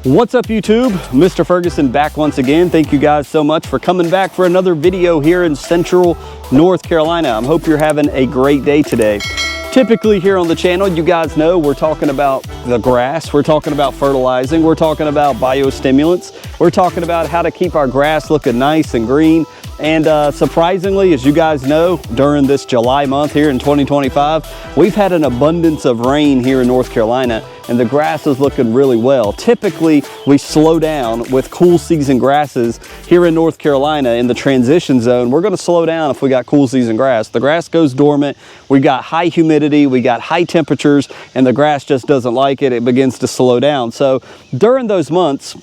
What's up YouTube? Mr. Ferguson back once again. Thank you guys so much for coming back for another video here in Central North Carolina. I hope you're having a great day today. Typically here on the channel, you guys know we're talking about the grass, we're talking about fertilizing, we're talking about biostimulants, we're talking about how to keep our grass looking nice and green. And surprisingly, as you guys know, during this July month here in 2025, we've had an abundance of rain here in North Carolina and the grass is looking really well. Typically, we slow down with cool season grasses here in North Carolina in the transition zone. We're gonna slow down if we got cool season grass. The grass goes dormant, we got high humidity, we got high temperatures, and the grass just doesn't like it. It begins to slow down. So during those months,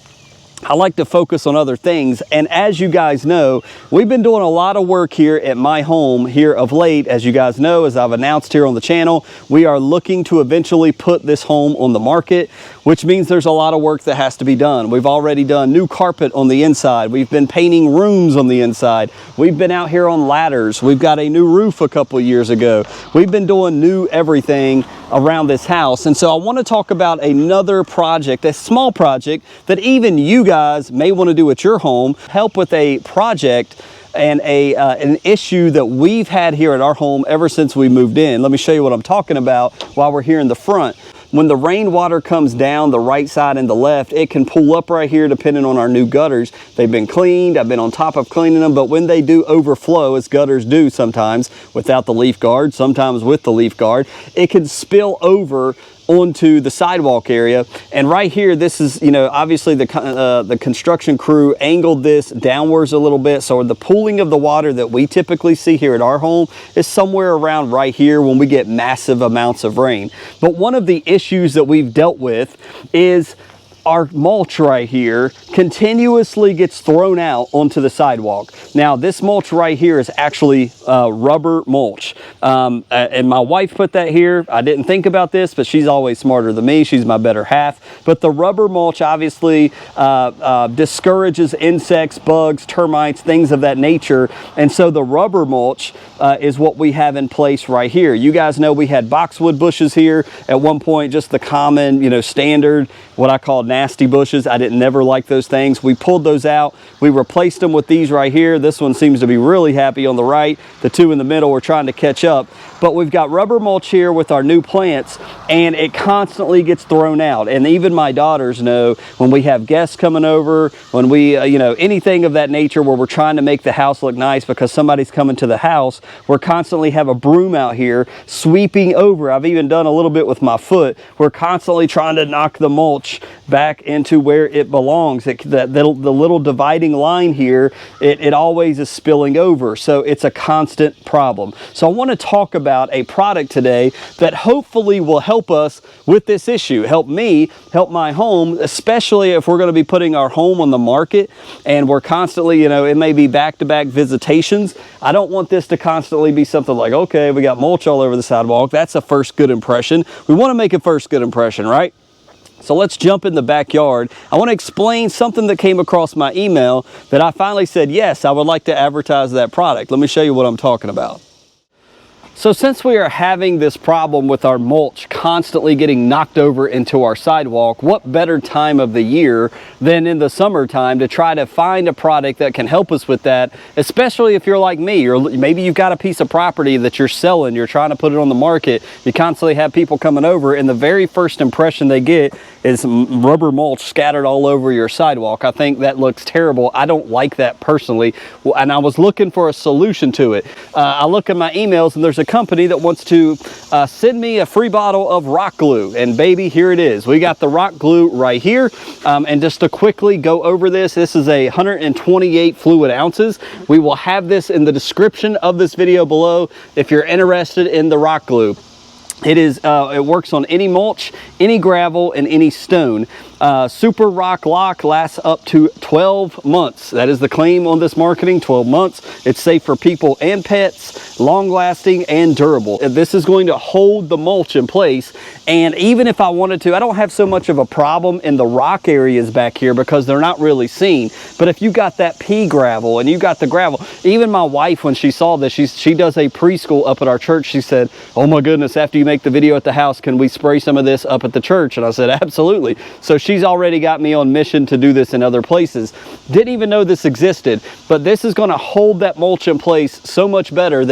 I like to focus on other things. And as you guys know, we've been doing a lot of work here at my home here of late. As you guys know, as I've announced here on the channel, we are looking to eventually put this home on the market, which means there's a lot of work that has to be done. We've already done new carpet on the inside. We've been painting rooms on the inside. We've been out here on ladders. We've got a new roof a couple of years ago. We've been doing new everything around this house. And so I want to talk about another project, a small project that even you guys may want to do at your home, help with a project and an issue that we've had here at our home ever since we moved in. Let me show you what I'm talking about while we're here in the front. When the rainwater comes down the right side and the left, it can pull up right here depending on our new gutters. They've been cleaned, I've been on top of cleaning them, but when they do overflow, as gutters do sometimes without the leaf guard, sometimes with the leaf guard, it can spill over onto the sidewalk area. And right here, this is, you know, obviously the construction crew angled this downwards a little bit. So the pooling of the water that we typically see here at our home is somewhere around right here when we get massive amounts of rain. But one of the issues that we've dealt with is our mulch right here continuously gets thrown out onto the sidewalk. Now this mulch right here is actually rubber mulch, and my wife put that here. I didn't think about this, but she's always smarter than me. She's my better half. But the rubber mulch obviously discourages insects, bugs, termites, things of that nature. And so the rubber mulch is what we have in place right here. You guys know we had boxwood bushes here at one point, just the common, you know, standard, what I call nasty bushes. I didn't never like those things. We pulled those out. We replaced them with these right here. This one seems to be really happy on the right. The two in the middle, we're trying to catch up. But we've got rubber mulch here with our new plants, and it constantly gets thrown out. And even my daughters know when we have guests coming over, when we, you know, anything of that nature where we're trying to make the house look nice because somebody's coming to the house, we're constantly have a broom out here sweeping over. I've even done a little bit with my foot. We're constantly trying to knock the mulch back into where it belongs. The little dividing line here, it always is spilling over. So it's a constant problem. So I want to talk about a product today that hopefully will help us with this issue. Help me, help my home, especially if we're going to be putting our home on the market and we're constantly, you know, it may be back-to-back visitations. I don't want this to constantly be something like, okay, we got mulch all over the sidewalk. That's a first good impression. We want to make a first good impression, right? So let's jump in the backyard. I want to explain something that came across my email that I finally said, yes, I would like to advertise that product. Let me show you what I'm talking about. So since we are having this problem with our mulch constantly getting knocked over into our sidewalk, what better time of the year than in the summertime to try to find a product that can help us with that, especially if you're like me, or maybe you've got a piece of property that you're selling, you're trying to put it on the market, you constantly have people coming over, and the very first impression they get is rubber mulch scattered all over your sidewalk. I think that looks terrible. I don't like that personally, and I was looking for a solution to it. I look at my emails and there's a company that wants to send me a free bottle of rock glue, and baby, here it is. We got the rock glue right here, and just to quickly go over this, this is a 128 fluid ounces. We will have this in the description of this video below if you're interested in the rock glue. It works on any mulch, any gravel, and any stone. Super Rock Lock lasts up to 12 months. That is the claim on this marketing, 12 months. It's safe for people and pets. long lasting and durable. This is going to hold the mulch in place, and even if I wanted to, I don't have so much of a problem in the rock areas back here because they're not really seen. But if you got that pea gravel and you got the gravel, even my wife, when she saw this, she does a preschool up at our church. She said, oh my goodness, after you make the video at the house, can we spray some of this up at the church? And I said, absolutely. So she's already got me on mission to do this in other places. Didn't even know this existed, but this is going to hold that mulch in place so much better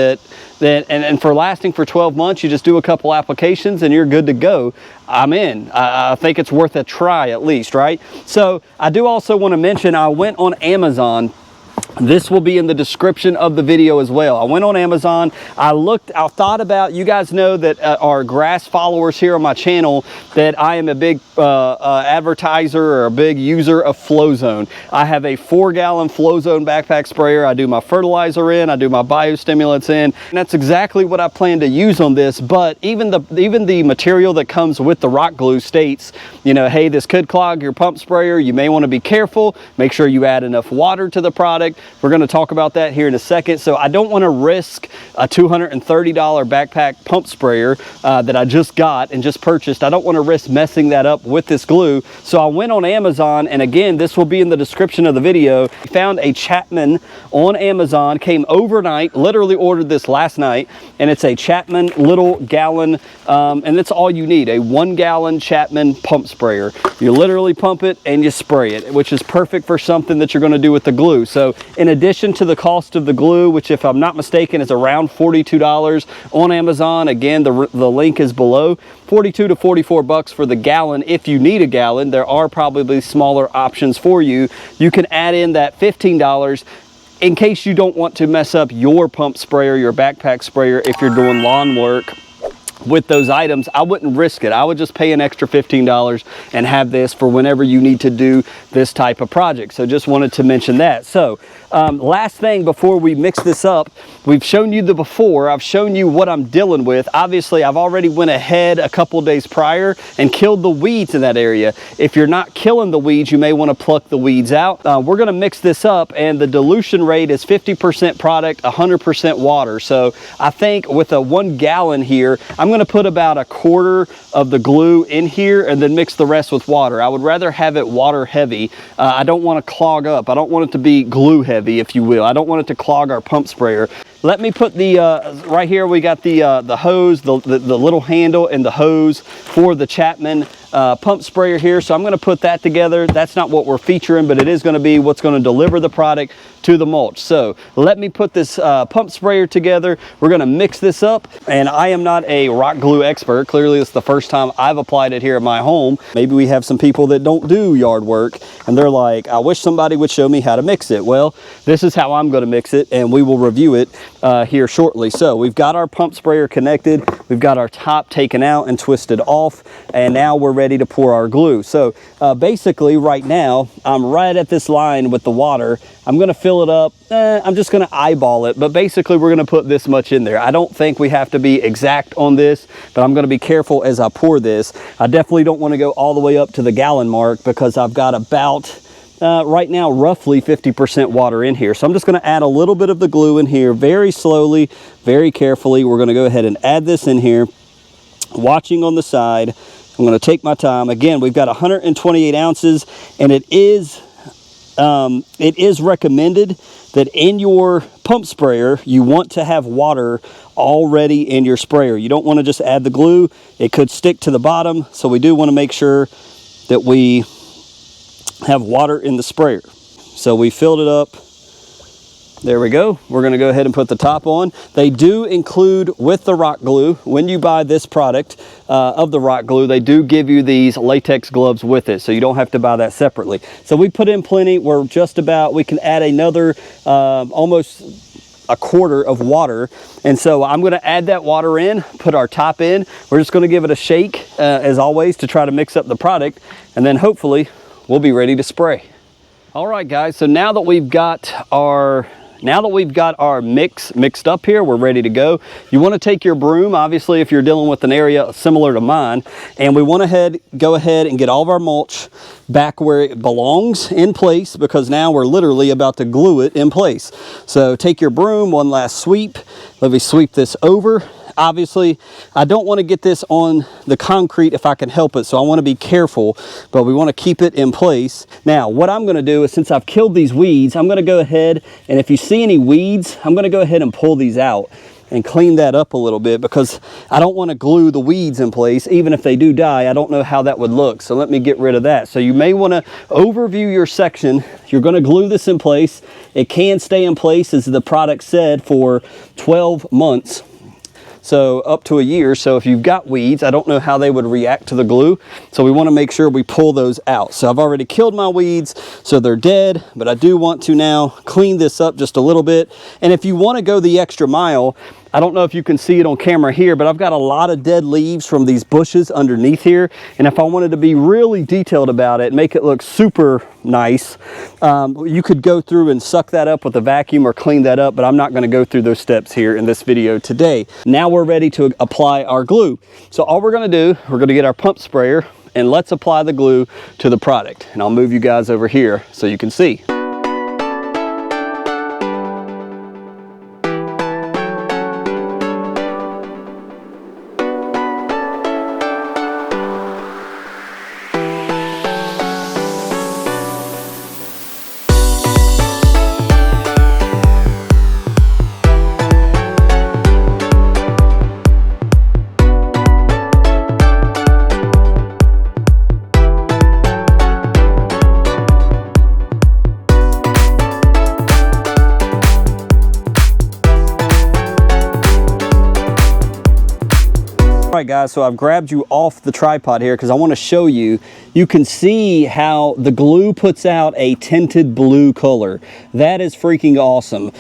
and for lasting for 12 months, you just do a couple applications and you're good to go. I'm in. I think it's worth a try at least, right? So I do also want to mention, I went on Amazon. This will be in the description of the video as well. I went on Amazon, I thought about, you guys know that our grass followers here on my channel, that I am a big advertiser or a big user of FlowZone. I have a 4-gallon FlowZone backpack sprayer. I do my fertilizer in, I do my biostimulants in, and that's exactly what I plan to use on this. But even the material that comes with the rock glue states, you know, hey, this could clog your pump sprayer. You may want to be careful. Make sure you add enough water to the product. We're going to talk about that here in a second. So I don't want to risk a $230 backpack pump sprayer that I just got and just purchased. I don't want to risk messing that up with this glue. So I went on Amazon, and again, this will be in the description of the video. I found a Chapman on Amazon, came overnight, literally ordered this last night, and it's a Chapman little gallon, and that's all you need, a 1-gallon Chapman pump sprayer. You literally pump it and you spray it, which is perfect for something that you're going to do with the glue. So in addition to the cost of the glue, which if I'm not mistaken is around $42 on Amazon, again, the link is below, 42 to 44 bucks for the gallon. If you need a gallon, there are probably smaller options for you. You can add in that $15 in case you don't want to mess up your pump sprayer, your backpack sprayer, if you're doing lawn work with those items. I wouldn't risk it. I would just pay an extra $15 and have this for whenever you need to do this type of project. So just wanted to mention that. So last thing before we mix this up, we've shown you the before. I've shown you what I'm dealing with. Obviously, I've already went ahead a couple days prior and killed the weeds in that area. If you're not killing the weeds, you may want to pluck the weeds out. We're going to mix this up, and the dilution rate is 50% product, 100% water. So I think with a 1 gallon here, I'm going to put about a quarter of the glue in here and then mix the rest with water. I would rather have it water heavy. I don't want to clog up. I don't want it to be glue heavy, if you will. I don't want it to clog our pump sprayer. Let me put the, right here we got the hose, the little handle and the hose for the Chapman pump sprayer here. So I'm going to put that together. That's not what we're featuring, but it is going to be what's going to deliver the product to the mulch. So let me put this pump sprayer together. We're going to mix this up, and I am not a rock glue expert. Clearly it's the first time I've applied it here at my home. Maybe we have some people that don't do yard work and they're like, I wish somebody would show me how to mix it. Well, this is how I'm going to mix it, and we will review it here shortly. So we've got our pump sprayer connected, we've got our top taken out and twisted off, and now we're ready to pour our glue. So basically right now I'm right at this line with the water. I'm going to fill it up. I'm just going to eyeball it, but basically we're going to put this much in there. I don't think we have to be exact on this, but I'm going to be careful as I pour this. I definitely don't want to go all the way up to the gallon mark because I've got about right now roughly 50% water in here. So I'm just going to add a little bit of the glue in here very slowly, very carefully. We're going to go ahead and add this in here, watching on the side. I'm going to take my time. Again, we've got 128 ounces, and it is recommended that in your pump sprayer, you want to have water already in your sprayer. You don't want to just add the glue. It could stick to the bottom, so we do want to make sure that we have water in the sprayer. So we filled it up. There we go. We're going to go ahead and put the top on. They do include with the rock glue, when you buy this product of the rock glue, they do give you these latex gloves with it, so you don't have to buy that separately. So we put in plenty. We're just about, we can add another almost a quarter of water. And so I'm going to add that water in, put our top in. We're just going to give it a shake as always to try to mix up the product, and then hopefully we'll be ready to spray. All right guys, so now that we've got our now that we've got our mix mixed up here, we're ready to go. You want to take your broom, obviously, if you're dealing with an area similar to mine, and we want to go ahead and get all of our mulch back where it belongs in place, because now we're literally about to glue it in place. So take your broom, one last sweep. Let me sweep this over. Obviously, I don't want to get this on the concrete if I can help it, so I want to be careful, but we want to keep it in place. Now, what I'm going to do is, since I've killed these weeds, I'm going to go ahead, and if you see any weeds, I'm going to go ahead and pull these out and clean that up a little bit, because I don't want to glue the weeds in place. Even if they do die, I don't know how that would look, so let me get rid of that. So you may want to overview your section. You're going to glue this in place. It can stay in place, as the product said, for 12 months. So up to a year. So if you've got weeds, I don't know how they would react to the glue. So we want to make sure we pull those out. So I've already killed my weeds, so they're dead, but I do want to now clean this up just a little bit. And if you want to go the extra mile, I don't know if you can see it on camera here, but I've got a lot of dead leaves from these bushes underneath here. And if I wanted to be really detailed about it, make it look super nice, you could go through and suck that up with a vacuum or clean that up, but I'm not going to go through those steps here in this video today. Now we're ready to apply our glue. So all we're going to do, we're going to get our pump sprayer and let's apply the glue to the product. And I'll move you guys over here so you can see. Alright guys, so I've grabbed you off the tripod here because I want to show you. You can see how the glue puts out a tinted blue color. That is freaking awesome,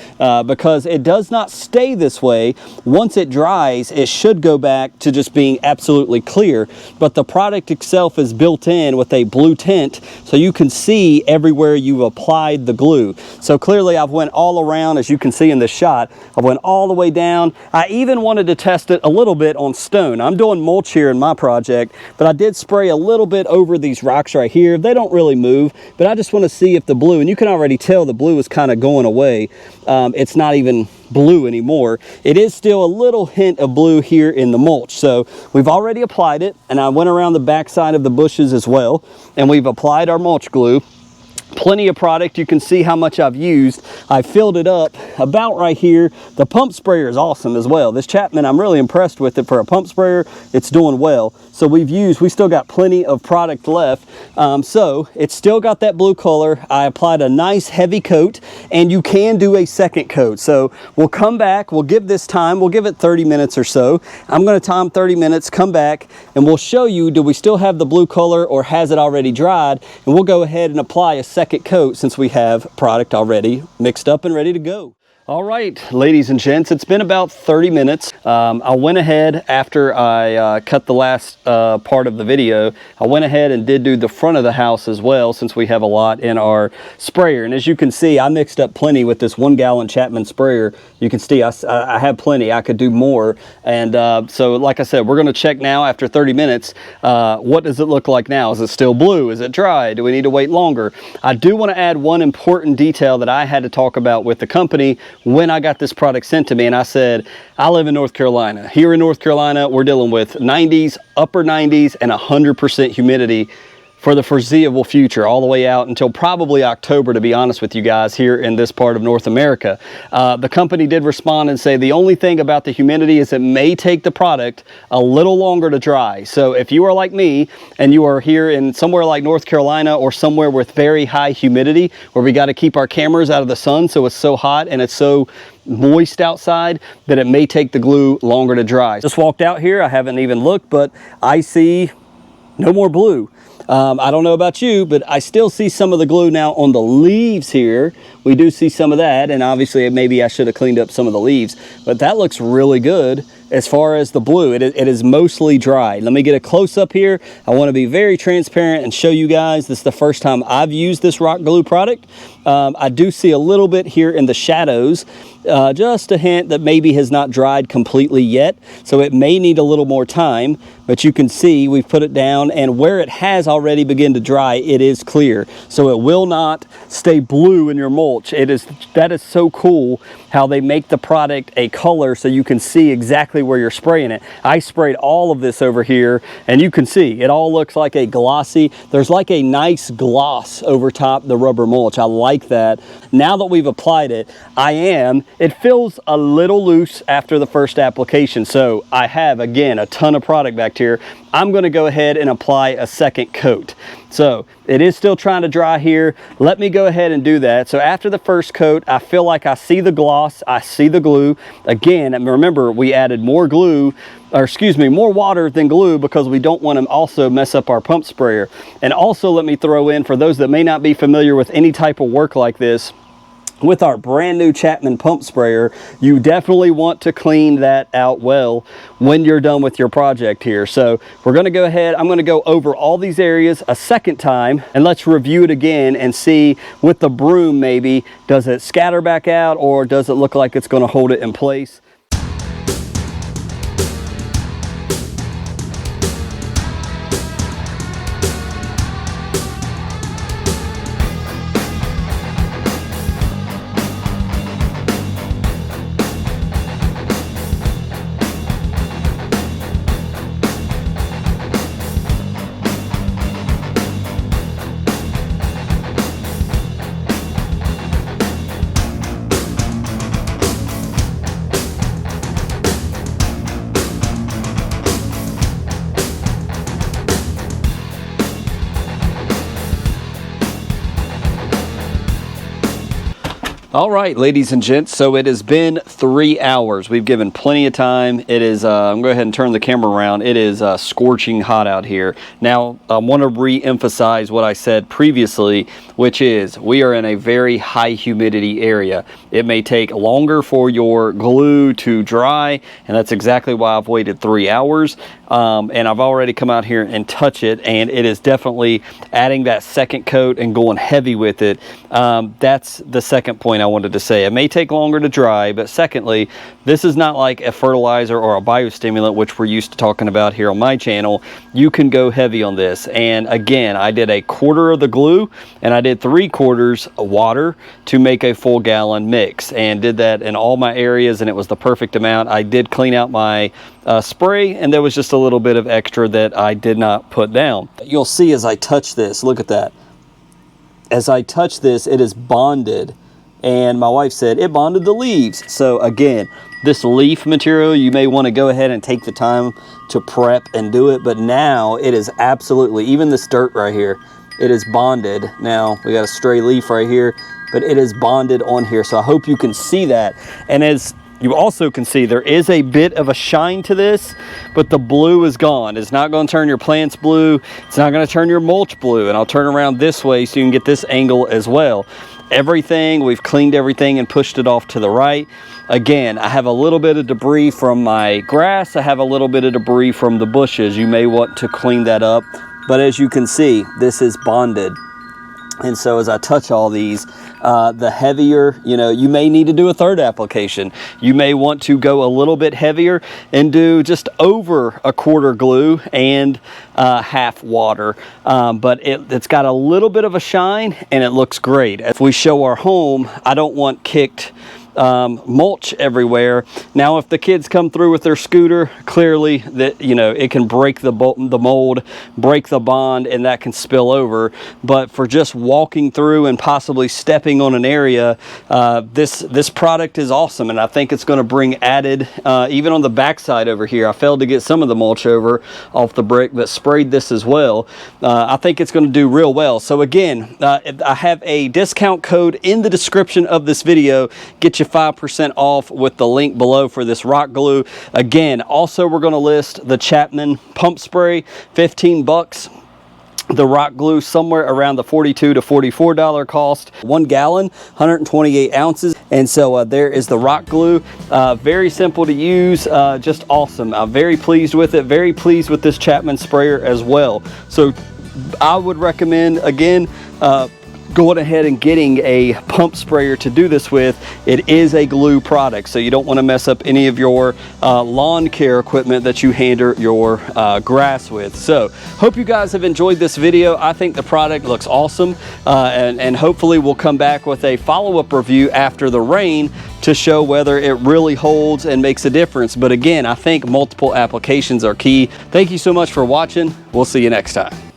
because it does not stay this way. Once it dries, it should go back to just being absolutely clear, but the product itself is built in with a blue tint, so you can see everywhere you've applied the glue. So clearly I've went all around, as you can see in this shot. I went all the way down. I even wanted to test it a little bit on stone. I'm doing mulch here in my project, but I did spray a little bit over these rocks right here. They don't really move, but I just want to see if the blue, and you can already tell the blue is kind of going away. It's not even blue anymore. It is still a little hint of blue here in the mulch. So we've already applied it, and I went around the back side of the bushes as well, and we've applied our mulch glue. Plenty of product. You can see how much I've used. I filled it up about right here. The pump sprayer is awesome as well. This Chapman, I'm really impressed with it for a pump sprayer. It's doing well. So we still got plenty of product left. So it's still got that blue color. I applied a nice heavy coat, and you can do a second coat. So we'll come back, we'll give this time, we'll give it 30 minutes or so. I'm going to time 30 minutes, come back, and we'll show you, do we still have the blue color or has it already dried? And we'll go ahead and apply a second coat since we have product already mixed up and ready to go. All right, ladies and gents, it's been about 30 minutes. I went ahead after I cut the last part of the video. I went ahead and did do the front of the house as well, since we have a lot in our sprayer. And as you can see, I mixed up plenty with this 1 gallon Chapman sprayer. You can see I have plenty. I could do more. And so like I said, we're going to check now after 30 minutes. What does it look like now? Is it still blue? Is it dry? Do we need to wait longer? I do want to add one important detail that I had to talk about with the company when I got this product sent to me. And I said, I live in North Carolina. Here in North Carolina, we're dealing with 90s, upper 90s, and 100% humidity for the foreseeable future, all the way out until probably October, to be honest with you guys, here in this part of North America. The company did respond and say the only thing about the humidity is it may take the product a little longer to dry. So if you are like me and you are here in somewhere like North Carolina or somewhere with very high humidity, where we got to keep our cameras out of the sun so it's so hot and it's so moist outside that it may take the glue longer to dry. Just walked out here, I haven't even looked, but I see no more blue. I don't know about you, but I still see some of the glue now on the leaves here. We do see some of that, and obviously maybe I should have cleaned up some of the leaves, but that looks really good. as far as the blue, it is mostly dry. Let me get a close up here. I want to be very transparent and show you guys this is the first time I've used this rock glue product. I do see a little bit here in the shadows, just a hint that maybe has not dried completely yet, so it may need a little more time, but you can see we've put it down, and where it has already begun to dry, it is clear, so it will not stay blue in your mulch. That is so cool how they make the product a color so you can see exactly where you're spraying it. I sprayed all of this over here, and you can see it all looks like a glossy, there's like a nice gloss over top the rubber mulch. I like that. Now that we've applied it, it feels a little loose after the first application, so I have, again, a ton of product back here. I'm going to go ahead and apply a second coat. So it is still trying to dry here. Let me go ahead and do that. So after the first coat, I feel like I see the gloss, I see the glue. Again, remember we added more glue, or excuse me, more water than glue, because we don't want to also mess up our pump sprayer. And also let me throw in, for those that may not be familiar with any type of work like this, with our brand new Chapman pump sprayer, you definitely want to clean that out well when you're done with your project here. So we're going to go ahead, I'm going to go over all these areas a second time, and let's review it again and see with the broom, maybe does it scatter back out, or does it look like it's going to hold it in place? All right, ladies and gents, so it has been 3 hours. We've given plenty of time. It is, I'm going to go ahead and turn the camera around. It is scorching hot out here. Now, I want to re-emphasize what I said previously, which is we are in a very high humidity area. It may take longer for your glue to dry, and that's exactly why I've waited 3 hours. And I've already come out here and touch it, and it is definitely adding that second coat and going heavy with it. That's the second point I wanted to say. It may take longer to dry, but secondly, this is not like a fertilizer or a biostimulant, which we're used to talking about here on my channel. You can go heavy on this. And again, I did 1/4 of the glue, and I did 3/4 water to make a full gallon mix, and did that in all my areas, and it was the perfect amount. I did clean out my spray, and there was just a little bit of extra that I did not put down. You'll see as I touch this, look at that. As I touch this, it is bonded, and my wife said it bonded the leaves. So again, this leaf material, you may want to go ahead and take the time to prep and do it, but now it is absolutely, even this dirt right here, it is bonded. Now we got a stray leaf right here, but it is bonded on here, so I hope you can see that. And as you also can see, there is a bit of a shine to this, but the blue is gone. It's not going to turn your plants blue. It's not going to turn your mulch blue. And I'll turn around this way so you can get this angle as well. Everything, we've cleaned everything and pushed it off to the right. Again, I have a little bit of debris from my grass. I have a little bit of debris from the bushes. You may want to clean that up. But as you can see, this is bonded. And so as I touch all these, the heavier, you may need to do a third application. You may want to go a little bit heavier and do just over 1/4 glue and half water. But it's got a little bit of a shine, and it looks great. If we show our home, I don't want kicked mulch everywhere. Now, if the kids come through with their scooter, clearly that it can break the mold, break the bond, and that can spill over. But for just walking through and possibly stepping on an area, this product is awesome, and I think it's going to bring added, even on the backside over here. I failed to get some of the mulch over off the brick, but sprayed this as well. I think it's going to do real well. So again, I have a discount code in the description of this video. Get you 5% off with the link below for this rock glue. Again, also we're going to list the Chapman pump spray, 15 bucks. The rock glue somewhere around the $42 to $44 cost. 1 gallon, 128 ounces. And so there is the rock glue. Very simple to use, just awesome. I'm very pleased with it, very pleased with this Chapman sprayer as well. So I would recommend, again, going ahead and getting a pump sprayer to do this with. It is a glue product, so you don't want to mess up any of your lawn care equipment that you handle your grass with. So hope you guys have enjoyed this video. I think the product looks awesome, and hopefully we'll come back with a follow-up review after the rain to show whether it really holds and makes a difference. But again, I think multiple applications are key. Thank you so much for watching. We'll see you next time.